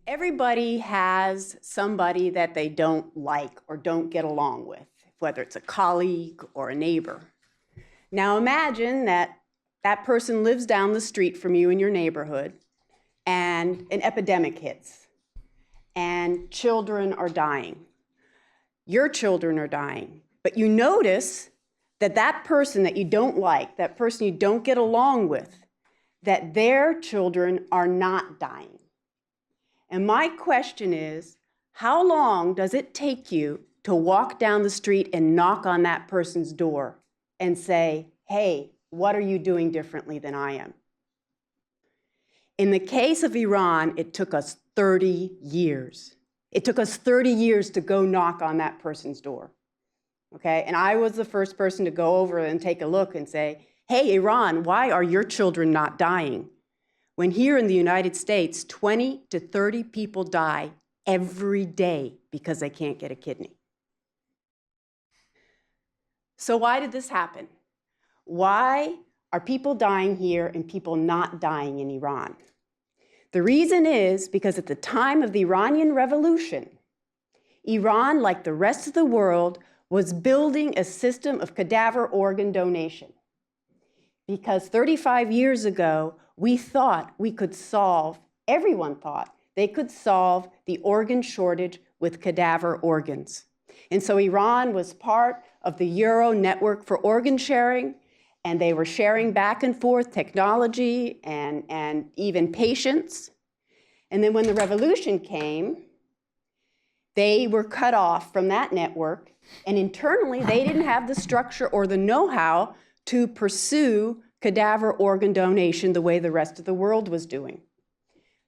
Everybody has somebody that they don't like or don't get along with, whether it's a colleague or a neighbor. Now imagine that that person lives down the street from you in your neighborhood and an epidemic hits and children are dying. Your children are dying, but you notice that that person that you don't like, that person you don't get along with, that their children are not dying. And my question is, how long does it take you to walk down the street and knock on that person's door and say, hey, what are you doing differently than I am? In the case of Iran, it took us 30 years. It took us 30 years to go knock on that person's door. Okay? And I was the first person to go over and take a look and say, hey, Iran, why are your children not dying? When here in the United States, 20 to 30 people die every day because they can't get a kidney. So why did this happen? Why are people dying here and people not dying in Iran? The reason is because at the time of the Iranian Revolution, Iran, like the rest of the world, was building a system of cadaver organ donation. Because 35 years ago, we thought we could solve, everyone thought they could solve the organ shortage with cadaver organs. And so Iran was part of the Euro network for organ sharing, and they were sharing back and forth technology and even patients. And then when the revolution came, they were cut off from that network, and internally they didn't have the structure or the know-how to pursue cadaver organ donation the way the rest of the world was doing.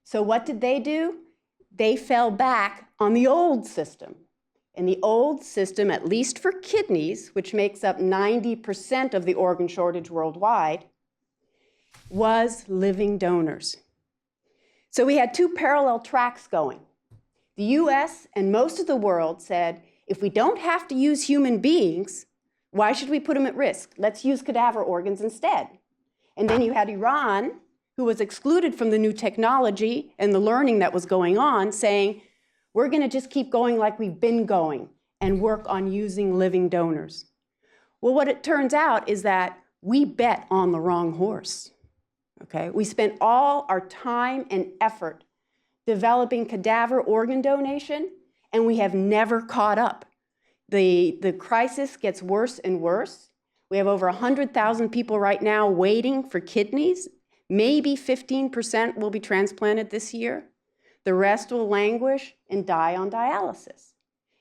So what did they do? They fell back on the old system. And the old system, at least for kidneys, which makes up 90% of the organ shortage worldwide, was living donors. So we had two parallel tracks going. The US and most of the world said, if we don't have to use human beings, why should we put them at risk? Let's use cadaver organs instead. And then you had Iran, who was excluded from the new technology and the learning that was going on, saying, we're going to just keep going like we've been going and work on using living donors. Well, what it turns out is that we bet on the wrong horse. Okay? We spent all our time and effort developing cadaver organ donation, and we have never caught up. The crisis gets worse and worse. We have over 100,000 people right now waiting for kidneys. Maybe 15% will be transplanted this year. The rest will languish and die on dialysis.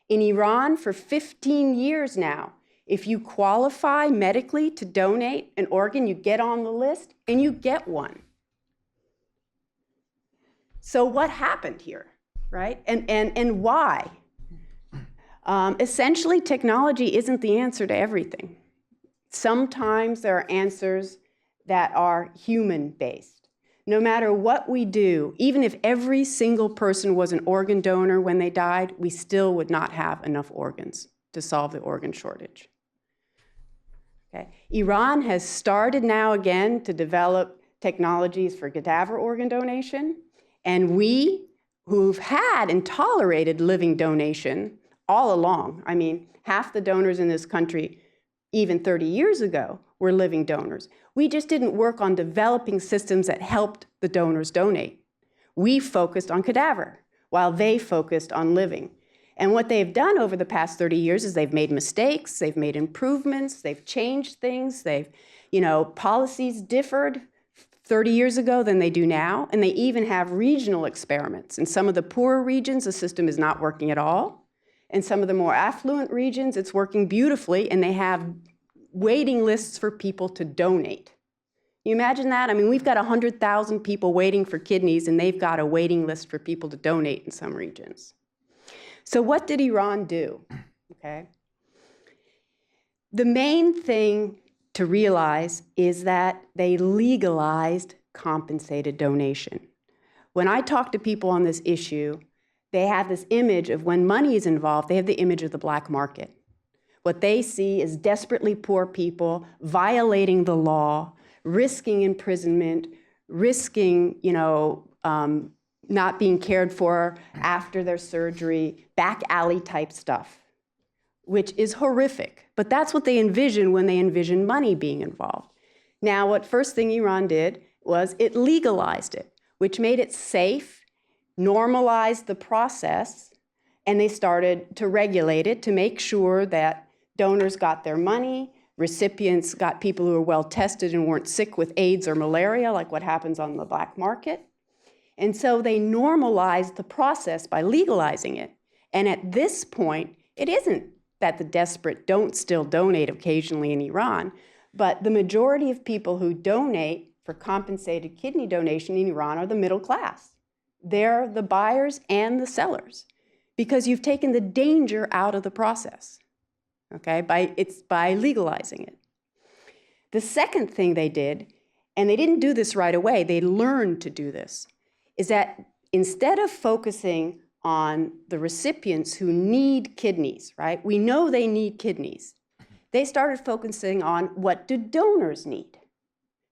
In Iran, for 15 years now, if you qualify medically to donate an organ, you get on the list and you get one. So what happened here, right? And why? Essentially, technology isn't the answer to everything. Sometimes there are answers that are human-based. No matter what we do, even if every single person was an organ donor when they died, we still would not have enough organs to solve the organ shortage. Okay. Iran has started now again to develop technologies for cadaver organ donation, and we, who've had and tolerated living donation all along, I mean, half the donors in this country even 30 years ago were living donors. We just didn't work on developing systems that helped the donors donate. We focused on cadaver while they focused on living. And what they've done over the past 30 years is they've made mistakes, they've made improvements, they've changed things, policies differed 30 years ago than they do now, and they even have regional experiments. In some of the poorer regions, the system is not working at all. In some of the more affluent regions, it's working beautifully, and they have waiting lists for people to donate. You imagine that? I mean, we've got 100,000 people waiting for kidneys, and they've got a waiting list for people to donate in some regions. So what did Iran do? Okay. The main thing to realize is that they legalized compensated donation. When I talk to people on this issue, they have this image of when money is involved, they have the image of the black market. What they see is desperately poor people violating the law, risking imprisonment, risking, not being cared for after their surgery, back alley type stuff, which is horrific. But that's what they envision when they envision money being involved. Now, what first thing Iran did was it legalized it, which made it safe, normalized the process, and they started to regulate it to make sure that donors got their money, recipients got people who were well tested and weren't sick with AIDS or malaria, like what happens on the black market. And so they normalized the process by legalizing it. And at this point, it isn't that the desperate don't still donate occasionally in Iran, but the majority of people who donate for compensated kidney donation in Iran are the middle class. They're the buyers and the sellers, because you've taken the danger out of the process, okay, by legalizing it. The second thing they did, and they didn't do this right away, they learned to do this, is that instead of focusing on the recipients who need kidneys, right? We know they need kidneys. They started focusing on what do donors need.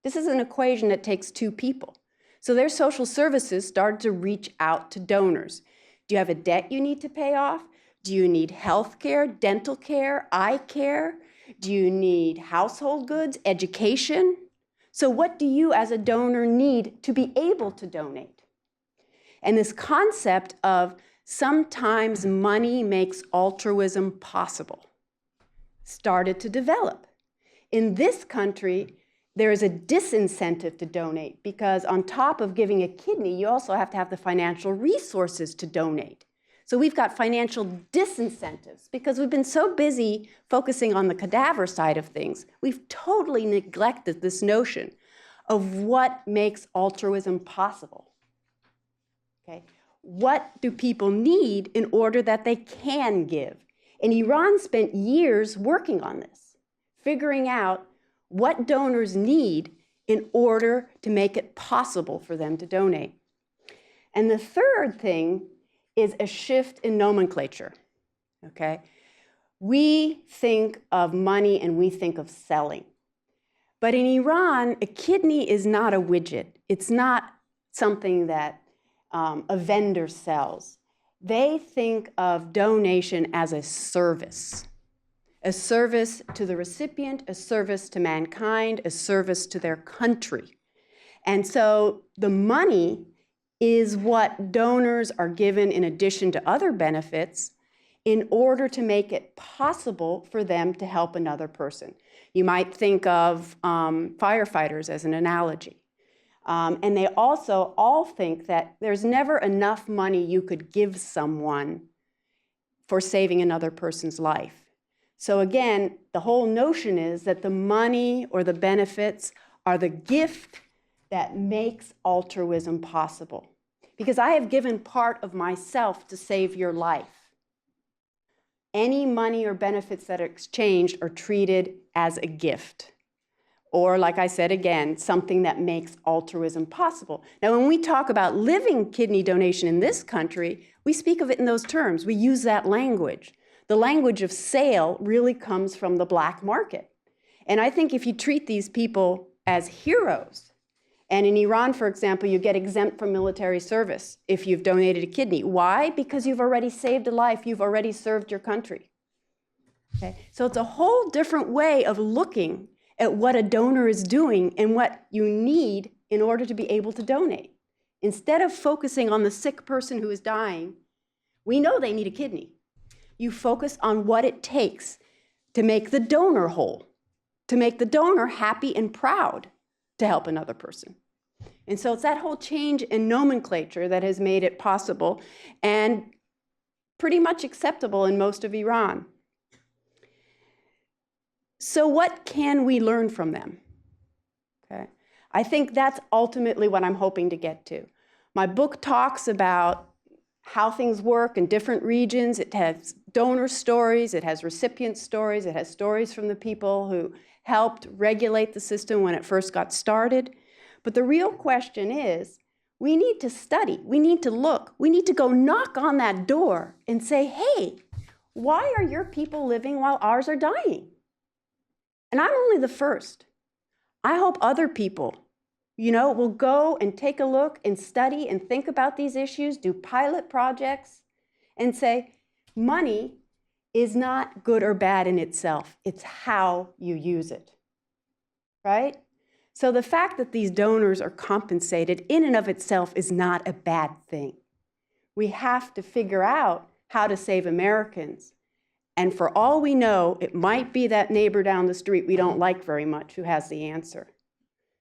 This is an equation that takes two people. So their social services started to reach out to donors. Do you have a debt you need to pay off? Do you need health care, dental care, eye care? Do you need household goods, education? So what do you as a donor need to be able to donate? And this concept of sometimes money makes altruism possible started to develop. In this country, there is a disincentive to donate because on top of giving a kidney, you also have to have the financial resources to donate. So we've got financial disincentives because we've been so busy focusing on the cadaver side of things. We've totally neglected this notion of what makes altruism possible. Okay? What do people need in order that they can give? And Iran spent years working on this, figuring out what donors need in order to make it possible for them to donate. And the third thing is a shift in nomenclature, okay? We think of money and we think of selling. But in Iran, a kidney is not a widget. It's not something that a vendor sells. They think of donation as a service to the recipient, a service to mankind, a service to their country. And so the money is what donors are given in addition to other benefits in order to make it possible for them to help another person. You might think of firefighters as an analogy. And they also all think that there's never enough money you could give someone for saving another person's life. So again, the whole notion is that the money or the benefits are the gift that makes altruism possible. Because I have given part of myself to save your life. Any money or benefits that are exchanged are treated as a gift. Or, like I said again, something that makes altruism possible. Now, when we talk about living kidney donation in this country, we speak of it in those terms. We use that language. The language of sale really comes from the black market. And I think if you treat these people as heroes, and in Iran, for example, you get exempt from military service if you've donated a kidney. Why? Because you've already saved a life. You've already served your country. Okay? So it's a whole different way of looking at what a donor is doing and what you need in order to be able to donate. Instead of focusing on the sick person who is dying, we know they need a kidney. You focus on what it takes to make the donor whole, to make the donor happy and proud to help another person. And so it's that whole change in nomenclature that has made it possible and pretty much acceptable in most of Iran. So what can we learn from them? Okay. I think that's ultimately what I'm hoping to get to. My book talks about how things work in different regions. It has donor stories, it has recipient stories, it has stories from the people who helped regulate the system when it first got started. But the real question is, we need to study, we need to look, we need to go knock on that door and say, hey, why are your people living while ours are dying? And I'm only the first. I hope other people will go and take a look and study and think about these issues, do pilot projects, and say, money is not good or bad in itself. It's how you use it, right? So the fact that these donors are compensated in and of itself is not a bad thing. We have to figure out how to save Americans. And for all we know, it might be that neighbor down the street we don't like very much who has the answer.